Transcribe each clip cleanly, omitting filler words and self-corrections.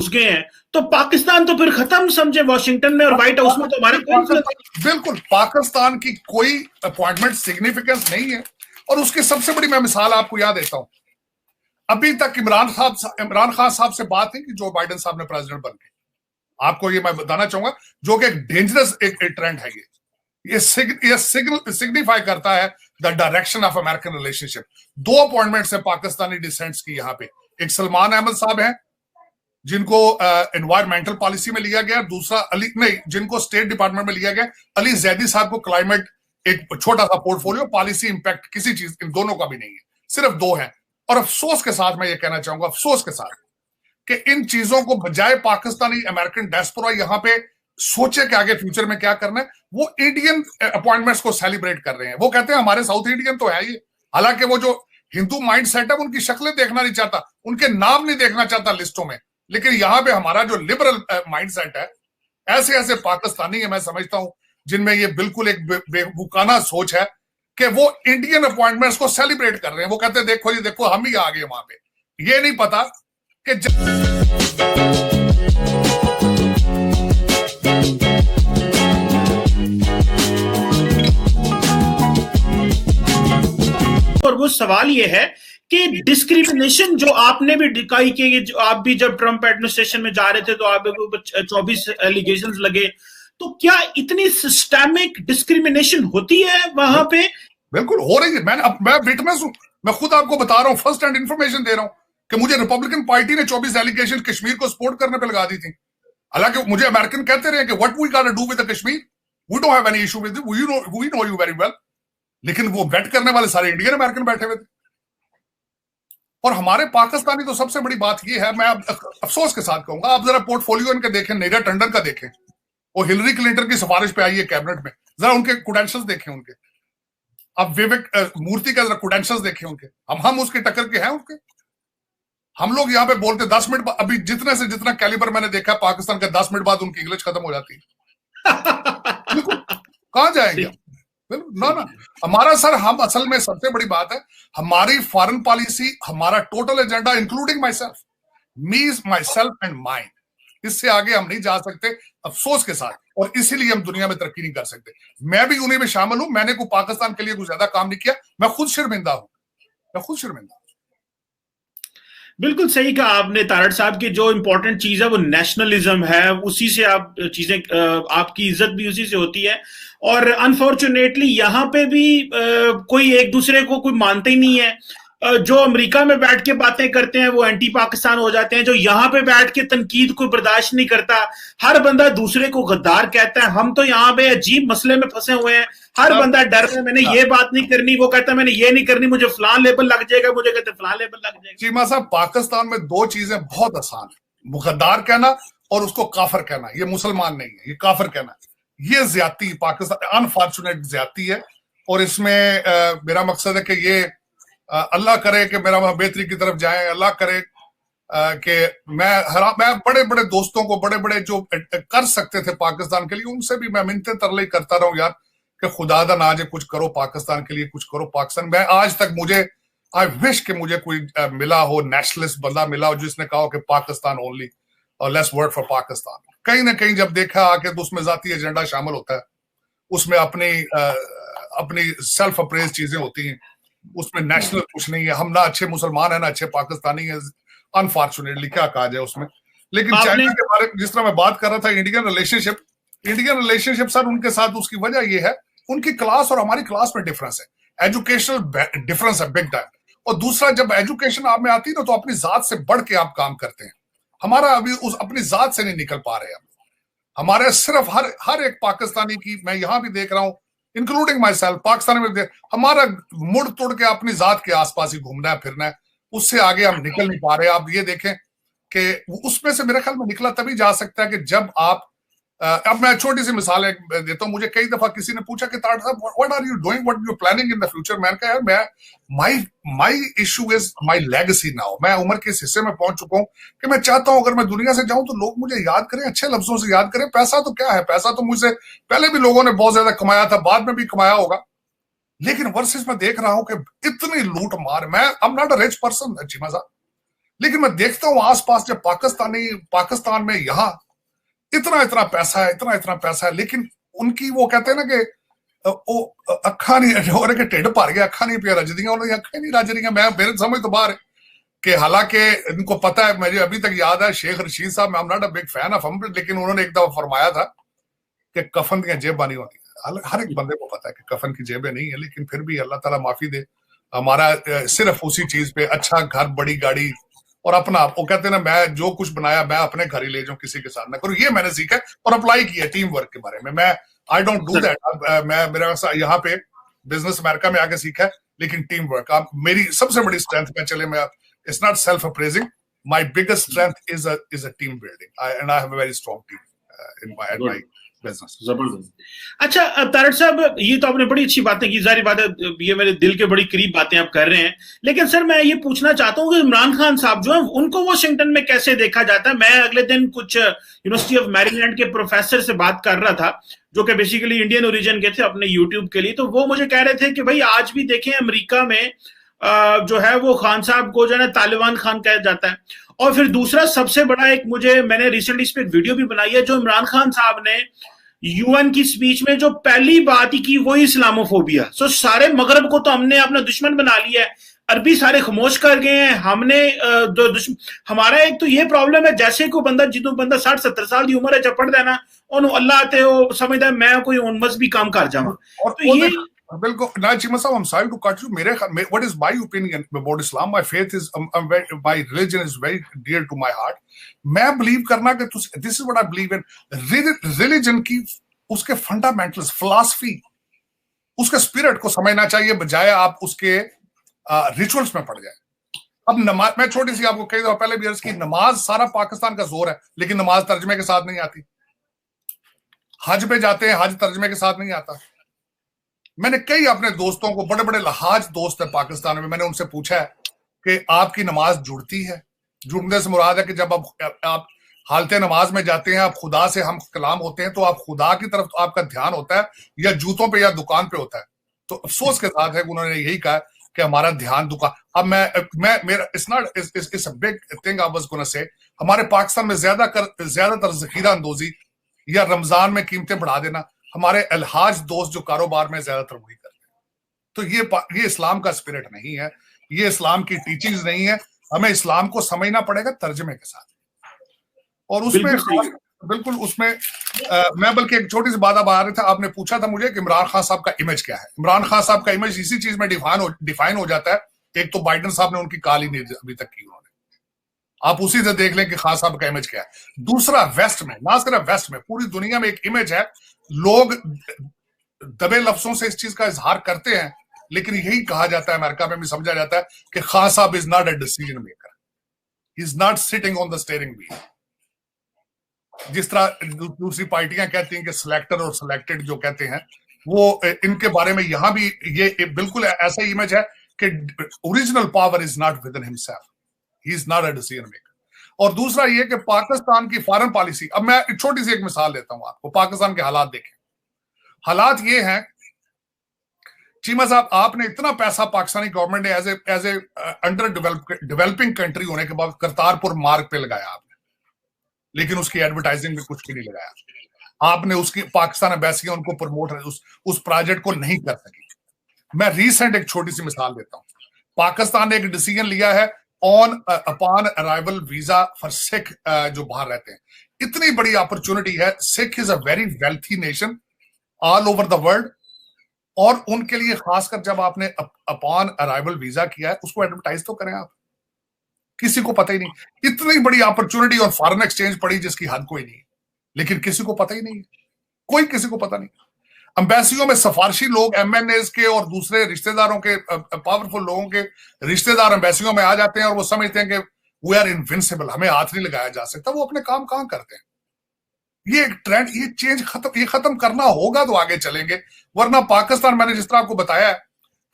घुस गए हैं, तो पाकिस्तान तो फिर खत्म समझे वाशिंगटन में और व्हाइट हाउस में, तो हमारा कोई बिल्कुल पाकिस्तान की कोई अपॉइंटमेंट सिग्निफिकेंस नहीं है। और उसकी सबसे बड़ी मैं मिसाल आपको याद देता हूं, अभी तक इमरान खान साहब से बात है कि जो बाइडेन साहब ने प्रेसिडेंट बन के, आपको ये मैं बताना चाहूंगा, जो कि एक डेंजरस एक ट्रेंड है। ये सिग्निफाई करता है the direction of American relationship. 2 appointments है पाकिस्तानी डिसेंट्स की यहाँ पे। एक सलमान अहमद साहब हैं जिनको एनवायरमेंटल पॉलिसी में लिया गया, दूसरा अली नहीं जिनको स्टेट डिपार्टमेंट में लिया गया, अली जैदी साहब को क्लाइमेट, एक छोटा सा पोर्टफोलियो, पॉलिसी इंपैक्ट किसी चीज, इन दोनों का भी नहीं है, सिर्फ 2 हैं। और अफसोस के साथ मैं ये कहना चाहूंगा, अफसोस के साथ, कि इन चीजों को बजाय पाकिस्तानी अमेरिकन डायस्पोरा यहां पे सोचे कि आगे फ्यूचर में क्या करना है, वो इंडियन अपॉइंटमेंट्स को सेलिब्रेट कर रहे हैं। वो कहते हैं हमारे साउथ इंडियन तो है ये, हालांकि वो जो हिंदू माइंड सेट है उनकी शक्लें देखना नहीं चाहता, उनके नाम नहीं देखना चाहता लिस्टों में। लेकिन यहां पे हमारा जो लिबरल माइंड सेट है, ऐसे ऐसे पाकिस्तानी है मैं समझता हूं जिनमें ये बिल्कुल एक बेवकूफाना सोच है कि वो इंडियन अपॉइंटमेंट्स को सेलिब्रेट कर रहे हैं। वो कहते हैं देखो जी देखो हम ही आ गए वहां पे। ये नहीं पता कि और वो सवाल ये है कि डिस्क्रिमिनेशन जो आपने भी दिखाई कि जो आप भी जब ट्रंप एडमिनिस्ट्रेशन में जा रहे थे तो आप 24 एलिगेशंस लगे, तो क्या इतनी सिस्टमिक डिस्क्रिमिनेशन होती है वहां पे? बिल्कुल हो रही है। मैं विटनेस हूं, मैं खुद आपको बता रहा हूं, फर्स्ट हैंड इंफॉर्मेशन दे रहा हूं कि मुझे रिपब्लिकन पार्टी ने 24 एलिगेशन कश्मीर को सपोर्ट करने पे लगा दी थी। हालांकि मुझे अमेरिकन कहते रहे कि what we got to do with the Kashmir, we don't have any issue with it, we know you very well. लेकिन वो वेट करने वाले सारे इंडियन अमेरिकन बैठे हुए थे। और हमारे पाकिस्तानी तो सबसे बड़ी बात ये है, मैं अफसोस के साथ कहूंगा, आप जरा पोर्टफोलियो इनके देखें, नेगा टंडन का देखें, वो हिलरी क्लिंटन की सिफारिश पे आई है कैबिनेट में, जरा उनके क्रेडेंशियल्स देखें उनके। अब विवेक मूर्ति का जरा क्रेडेंशियल्स देखें उनके, हम उसके टक्कर के हैं उनके। हम लोग यहाँ पे बोलते 10 मिनट अभी जितने से जितना कैलिबर मैंने देखा पाकिस्तान का, 10 मिनट बाद उनकी इंग्लिश खत्म हो जाती है। कहां जाएंगे ना ना हमारा सर, हम असल में सबसे बड़ी बात है हमारी फॉरेन पॉलिसी, हमारा total agenda including my self, me my self and mind, इससे आगे हम नहीं जा सकते अफसोस के साथ। और इसीलिए हम दुनिया में तरक्की नहीं कर सकते। मैं भी उन्हीं में शामिल हूं, मैंने को पाकिस्तान के लिए कुछ ज्यादा काम नहीं किया, मैं खुद शर्मिंदा हूं, मैं खुद शर्मिंदा हूं। बिल्कुल सही कहा आपने तारड़ साहब की, जो इंपॉर्टेंट चीज है वो नेशनलिज्म है, उसी से आप चीजें, आपकी इज्जत भी उसी से होती है। और अनफॉर्चुनेटली यहाँ पे भी कोई एक दूसरे को कोई मानते ही नहीं है। जो अमेरिका में बैठ के बातें करते हैं वो एंटी पाकिस्तान हो जाते हैं, जो यहाँ पे बैठ के तनकीद को बर्दाश्त नहीं करता, हर बंदा दूसरे को गद्दार कहता है। हम तो यहाँ पे अजीब मसले में फंसे हुए हैं, हर बंदा डर रहा है, मैंने ये बात नहीं करनी, वो कहता है मैंने ये नहीं करनी, मुझे फलान लेबल लग जाएगा, मुझे कहते फलान लेबल लग जाएगा। चीमा साहब, पाकिस्तान में 2 चीजें बहुत आसान है, गद्दार कहना और उसको काफिर कहना। ये मुसलमान नहीं है, ये काफिर कहना, ये ज्यादती पाकिस्तान अनफॉर्चुनेट ज्यादती है। और इसमें मेरा मकसद है कि ये अल्लाह करे कि मेरा वहां बेहतरी की तरफ जाए, अल्लाह करे कि मैं बड़े बड़े दोस्तों को, बड़े बड़े जो कर सकते थे पाकिस्तान के लिए, उनसे भी मैं मिन्नतें तरले करता रहा हूं यार कि खुदादा ना आज कुछ करो पाकिस्तान के लिए, कुछ करो पाकिस्तान। मैं आज तक मुझे आई विश कि मुझे कोई मिला हो, नेशनलिस्ट बंदा मिला हो जिसने कहा हो कि पाकिस्तान ओनली और लेट्स वर्क फॉर पाकिस्तान। कहीं ना कहीं जब देखा आके तो उसमें जाती एजेंडा शामिल होता है, उसमें अपनी सेल्फ अप्रेज चीजें होती हैं, उसमें नेशनल कुछ नहीं है। हम ना अच्छे मुसलमान है ना अच्छे पाकिस्तानी है, अनफॉर्चुनेटली क्या कहा जाए उसमें। लेकिन चाइना के बारे में जिस तरह मैं बात कर रहा था, इंडियन रिलेशनशिप सर, उनके साथ उसकी वजह यह है उनकी क्लास और हमारी क्लास में डिफरेंस है, एजुकेशनल डिफरेंस है बिग टाइम। और दूसरा, जब एजुकेशन आप में आती है ना तो अपनी जात से बढ़ के आप काम करते हैं। हमारा अभी उस अपनी जात से नहीं निकल पा रहे हम। हमारे सिर्फ हर एक पाकिस्तानी की, मैं यहां भी देख रहा हूं इंक्लूडिंग माई सेल्फ, पाकिस्तानी में हमारा मुड़ तोड़ के अपनी जात के आसपास ही घूमना है फिरना है, उससे आगे हम निकल नहीं पा रहे। आप ये देखें कि उसमें से मेरे ख्याल में निकला तभी जा सकता है कि जब आप अब मैं छोटी सी मिसाल देता हूं। मुझे कई दफा किसी ने पूछा कि ताड़ साहब what are you doing, what you planning in the future. मैंने कहा यार मैं my issue is my legacy now. मैं उम्र के इस हिस्से में पहुंच चुका हूं कि मैं चाहता हूं अगर मैं दुनिया से जाऊं तो लोग मुझे याद करें, अच्छे लफ्जों से याद करें। पैसा तो क्या है, पैसा तो मुझसे पहले भी लोगों ने बहुत ज्यादा कमाया था, बाद में भी कमाया होगा, लेकिन वर्सेस मैं देख रहा हूं कि इतनी लूट मार। मैं I am not a rich person Cheema साहब, लेकिन मैं देखता हूं आसपास जब पाकिस्तान में यहां इतना इतना पैसा है, इतना इतना पैसा है, लेकिन उनकी वो कहते हैं ना कि वो अखा नहीं हो रहे कि ढिड भर गया, अखा नहीं पिया रज दियां, उन्होंने अखा नहीं रज रही। मैं मेरे समझ तो बाहर है कि हालांकि इनको पता है, मुझे अभी तक याद है शेख रशीद साहब, I am not a big fan of him, लेकिन उन्होंने एक दफा फरमाया था कि कफन की जेबा नहीं होती। हर एक बंदे को पता है कि कफन की जेबें नहीं है, लेकिन फिर भी अल्लाह ताला माफी दे, हमारा सिर्फ उसी चीज पे अच्छा घर, बड़ी गाड़ी और अपना, वो कहते हैं ना मैं जो कुछ बनाया मैं अपने घर ही ले जाऊं, किसी के साथ ना करूं। ये मैंने सीखा है और अप्लाई किया टीम वर्क के बारे में। मैं आई डोंट डू दैट, मैं मेरा यहाँ पे बिजनेस अमेरिका में आके सीखा है, लेकिन टीम वर्क मेरी सबसे बड़ी स्ट्रेंथ में चले। मैं it's not self appraising, my biggest strength is a team building and I have a very strong team in my business. जबरदस्त। अच्छा तारड़ साहब, ये तो आपने बड़ी अच्छी बातें की, जारी बात है, ये मेरे दिल के बड़ी करीब बातें आप कर रहे हैं, लेकिन सर मैं ये पूछना चाहता हूँ कि इमरान खान साहब जो है उनको वॉशिंगटन में कैसे देखा जाता है? मैं अगले दिन कुछ यूनिवर्सिटी ऑफ मैरीलैंड के प्रोफेसर से बात कर रहा था जो कि बेसिकली इंडियन ओरिजिन के थे अपने यूट्यूब के लिए, तो वो मुझे कह रहे थे कि भाई आज भी देखें अमेरिका में जो है वो खान साहब को जो है ना तालिबान खान कहा जाता है। और फिर दूसरा सबसे बड़ा एक, मैंने रिसेंटली इस पे एक वीडियो भी बनाई है, जो इमरान खान साहब ने यूएन की स्पीच में जो पहली बात ही की वो इस्लामोफोबिया। सो सारे मगरब को तो हमने अपना दुश्मन बना लिया है, अरबी सारे खामोश कर गए हैं हमने। हमारा एक तो ये प्रॉब्लम है, जैसे कोई बंदा जिदों बंदा 60-70 साल की उम्र है चपड़ देना और अल्लाह आते हो समझदा है मैं कोई उनमस भी काम कर जाऊं। तो ये बिल्कुल ना चीमा साहब, I'm sorry to cut you. What is my opinion about Islam? My faith is, my religion is very dear to my heart. मैं believe करना कि this is what I believe in. Religion की उसके fundamentals, philosophy, उसके spirit को समझना चाहिए, बजाय आप उसके rituals में पड़ जाए। अब नमाज, मैं छोटी सी आपको कई दफा पहले भी अर्ज की, नमाज सारा पाकिस्तान का जोर है, लेकिन नमाज तर्जमे के साथ नहीं आती। हज पे जाते हैं, हज तर्जमे के साथ नहीं आता। मैंने कई अपने दोस्तों को, बड़े बड़े लहाज दोस्त है पाकिस्तान में, मैंने उनसे पूछा है कि आपकी नमाज जुड़ती है? जुड़ने से मुराद है कि जब आप हालते नमाज में जाते हैं, आप खुदा से हम कलाम होते हैं, तो आप खुदा की तरफ तो आपका ध्यान होता है या जूतों पे या दुकान पे होता है? तो अफसोस के साथ है कि उन्होंने यही कहा कि हमारा ध्यान दुकान। अब मैं मेरा it's not it's a big thing I was gonna say, हमारे पाकिस्तान में ज्यादातर जखीरा अंदोजी या रमजान में कीमतें बढ़ा देना, हमारे अलहाज दोस्त जो कारोबार में ज्यादातर वही करते हैं। तो ये इस्लाम का स्पिरिट नहीं है, ये इस्लाम की टीचिंग्स नहीं है। हमें इस्लाम को समझना पड़ेगा तर्जमे के साथ, और उसमें बिल्कुल उसमें मैं बल्कि एक छोटी सी बात अब आ रही था, आपने पूछा था मुझे कि इमरान खान साहब का इमेज क्या है। इमरान खान साहब का इमेज इसी चीज में डिफाइन हो जाता है। एक तो बाइडेन साहब ने उनकी काल ही नहीं अभी तक की, उन्होंने, आप उसी से देख लें कि खान साहब का इमेज क्या है। दूसरा, वेस्ट में, ना सिर्फ वेस्ट में, पूरी दुनिया में एक इमेज है, लोग दबे लफ्जों से इस चीज का इजहार करते हैं, लेकिन यही कहा जाता है, अमेरिका में भी समझा जाता है कि खान साहब is not a decision maker, he is not sitting on the steering wheel. जिस तरह दूसरी पार्टियां कहती हैं कि सिलेक्टर और सिलेक्टेड जो कहते हैं, वो इनके बारे में यहां भी ये बिल्कुल ऐसा इमेज है कि original power is not with in himself, he is not a decision maker. और दूसरा ये कि पाकिस्तान की फॉरेन पॉलिसी, अब मैं छोटी सी एक मिसाल देता हूं आपको, पाकिस्तान के हालात देखें। हालात ये हैं चीमा साहब, आपने इतना पैसा पाकिस्तानी गवर्नमेंट ने as a under developing country होने के बाद करतारपुर मार्ग पे लगाया आपने, लेकिन उसकी एडवर्टाइजिंग में कुछ भी नहीं लगाया आपने। उसकी पाकिस्तान एम्बेसी उनको प्रमोट उस प्रोजेक्ट को नहीं कर सकी। मैं रीसेंट एक छोटी सी मिसाल देता हूं, पाकिस्तान ने एक डिसीजन लिया है on upon arrival visa for Sikh जो बाहर रहते हैं। इतनी बड़ी अपॉर्चुनिटी है, Sikh is a very wealthy nation all over the world, और उनके लिए खासकर जब आपने अपॉन अराइवल वीजा किया है, उसको एडवर्टाइज तो करें आप। किसी को पता ही नहीं, इतनी बड़ी अपॉर्चुनिटी और फॉरेन एक्सचेंज पड़ी जिसकी हद कोई नहीं, लेकिन किसी को पता ही नहीं, कोई किसी को पता नहीं। एम्बेसियों में सफारशी लोग, एमएनएस के और दूसरे रिश्तेदारों के, पावरफुल लोगों के रिश्तेदार एम्बेसियों में आ जाते हैं और वो समझते हैं कि वी आर इनविंसिबल, हमें हाथ नहीं लगाया जा सकता। वो अपने काम कहां करते हैं। ये एक ट्रेंड, ये चेंज खत्म करना होगा तो आगे चलेंगे, वरना पाकिस्तान, मैंने जिस तरह आपको बताया है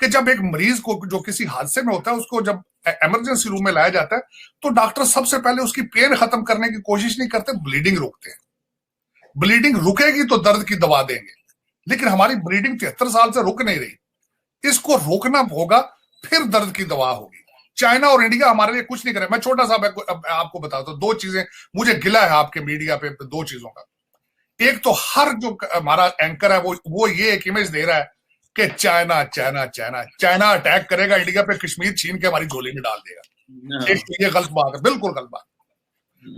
कि जब एक मरीज को जो किसी हादसे में होता है, उसको जब इमरजेंसी रूम में लाया जाता है, तो डॉक्टर सबसे पहले उसकी पेन खत्म करने की कोशिश नहीं करते, ब्लीडिंग रोकते हैं। ब्लीडिंग रुकेगी तो दर्द की दवा देंगे, लेकिन हमारी ब्लीडिंग 73 साल से रुक नहीं रही। इसको रोकना होगा, फिर दर्द की दवा होगी। चाइना और इंडिया हमारे लिए कुछ नहीं करे। मैं छोटा सा आपको बताता हूं, दो चीजें मुझे गिला है आपके मीडिया पे, दो चीजों का। एक तो हर जो हमारा एंकर है वो ये एक इमेज दे रहा है कि China China China China attack करेगा इंडिया पे, कश्मीर छीन के हमारी झोली में डाल देगा। एक ये गलत बात है, बिल्कुल गलत बात।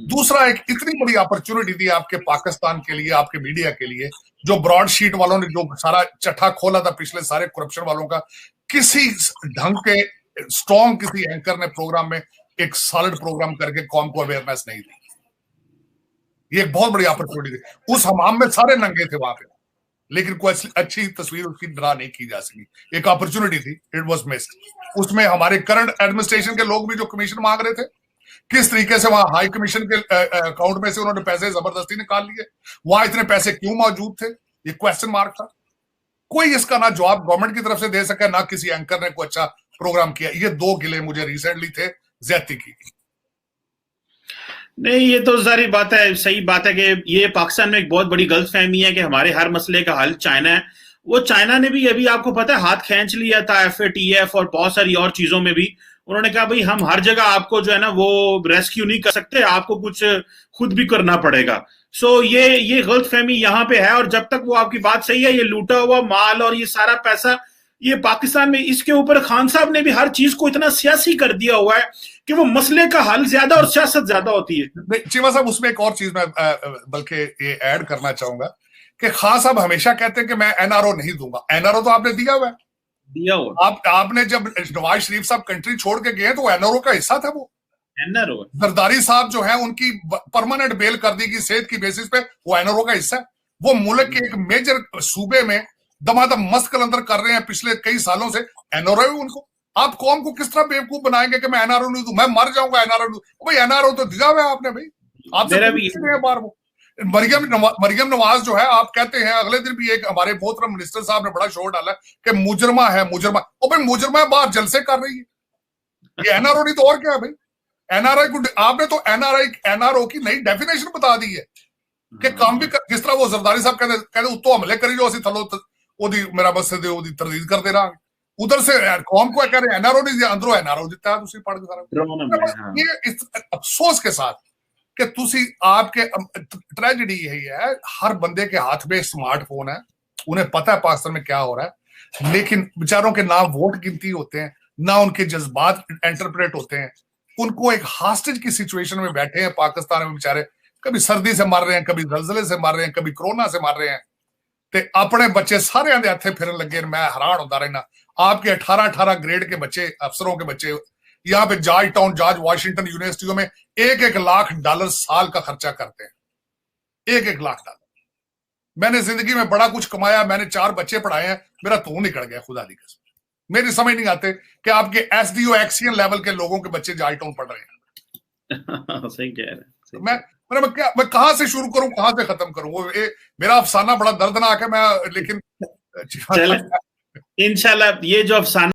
दूसरा, एक इतनी बड़ी अपॉर्चुनिटी थी आपके पाकिस्तान के लिए, आपके मीडिया के लिए, जो ब्रॉडशीट वालों ने जो सारा चट्टा खोला था पिछले सारे करप्शन वालों का, किसी ढंग के स्ट्रॉन्ग किसी एंकर ने प्रोग्राम में एक सॉलिड प्रोग्राम करके कौम को अवेयरनेस नहीं दी। ये एक बहुत बड़ी अपॉर्चुनिटी थी। उस हमाम में सारे नंगे थे वहां पे, लेकिन कोई अच्छी तस्वीर उसकी ड्रा नहीं की जा सकी। एक अपॉर्चुनिटी थी, इट वाज मिस्ड। उसमें हमारे करंट एडमिनिस्ट्रेशन के लोग भी जो कमीशन मांग रहे थे, किस तरीके से वहां हाई कमीशन के अकाउंट में से उन्होंने पैसे जबरदस्ती निकाल लिए, वहां इतने पैसे क्यों मौजूद थे, ये क्वेश्चन मार्क था। कोई इसका ना जवाब गवर्नमेंट की तरफ से दे सका, ना किसी एंकर ने कोई अच्छा प्रोग्राम किया। ये दो गिले मुझे रिसेंटली थे ज्यादती की। नहीं, ये तो सारी बात है, सही बात है कि ये पाकिस्तान में एक बहुत बड़ी गलतफहमी है कि हमारे हर मसले का हल चाइना है। वो चाइना ने भी अभी आपको पता है हाथ खींच लिया था FATF और बहुत सारी और चीजों में भी। उन्होंने कहा भाई हम हर जगह आपको जो है ना वो रेस्क्यू नहीं कर सकते, आपको कुछ खुद भी करना पड़ेगा। सो ये गलतफहमी यहाँ पे है। और जब तक वो आपकी बात सही है, ये लूटा हुआ माल और ये सारा पैसा ये पाकिस्तान में, इसके ऊपर खान साहब ने भी हर चीज को इतना सियासी कर दिया हुआ है कि वो मसले का हल ज्यादा और सियासत ज्यादा होती है। चीमा साहब, उसमें एक और चीज मैं बल्कि ये ऐड करना चाहूंगा कि खान साहब हमेशा कहते हैं कि मैं NRO नहीं दूंगा। NRO तो आपने दिया हुआ है, दिया हुआ। आपने जब नवाज शरीफ साहब कंट्री छोड़ के गए तो वो NRO का हिस्सा था। वो NRO जरदारी साहब जो है उनकी परमानेंट बेल कर दी गई सेहत की बेसिस पे, वो NRO का हिस्सा है। वो मुल्क के एक मेजर सूबे में दमादम मस्त कलंदर कर रहे हैं पिछले कई सालों से। NRO है उनको। आप कौम को किस तरह बेवकूफ बनाएंगे कि मैं NRO नहीं दूं, मैं मर जाऊंगा NRO नहीं। भाई NRO तो दिया हुआ है आपने, भाई आपसे बार वो मरियम नवाज जो है, आप कहते हैं अगले दिन भी एक हमारे मोहतरम मिनिस्टर साहब ने बड़ा शोर डाला कि मुजरमा है, मुजरमा। ओ भाई मुजरमा बाहर जलसे कर रही है, ये NRO नहीं तो और क्या है भाई। NRI को आपने तो NRO की नई डेफिनेशन बता दी है कि काम भी जिस तरह वो जरदारी साहब कहते उत्तो हमले करी जो असि थलो ओदी मेरा मसद ओदी तरदीद कर दे रहा, उधर से कौम को कह रहे NRO नहीं दिया, अंदरों NRO दिता है। तुसी पढ़ के ये इस अफसोस के साथ कि तुसी आपके ट्रेजेडी यही है, हर बंदे के हाथ में स्मार्टफोन है, उन्हें पता है पाकिस्तान में क्या हो रहा है, लेकिन बेचारों के ना वोट गिनती होते हैं, ना उनके जज्बात इंटरप्रेट होते हैं। उनको एक हॉस्टेज की सिचुएशन में बैठे हैं पाकिस्तान में बेचारे, कभी सर्दी से मर रहे हैं, कभी जलजले से मर रहे हैं, कभी कोरोना से मर रहे हैं, ते अपने बच्चे सारे आंदे हथे फिरन लगे। मैं हैरान होता रहना, आपके 18-18 ग्रेड के बच्चे, अफसरों के बच्चे यहाँ पे जॉर्ज टाउन, जॉर्ज वाशिंगटन यूनिवर्सिटियों में $1-1 लाख साल का खर्चा करते हैं। $1-1 लाख। मैंने जिंदगी में बड़ा कुछ कमाया, मैंने 4 बच्चे पढ़ाए हैं, मेरा तो निकल गया खुदा की कसम। मेरी समझ नहीं आते कि आपके SDO एक्सियन लेवल के लोगों के बच्चे जॉर्ज टाउन पढ़ रहे हैं। सही कह रहे हैं। मैं कहां से शुरू करूं, कहां से खत्म करूं? वो मेरा अफसाना बड़ा दर्दनाक है, मैं लेकिन इंशाल्लाह ये जो अफसाना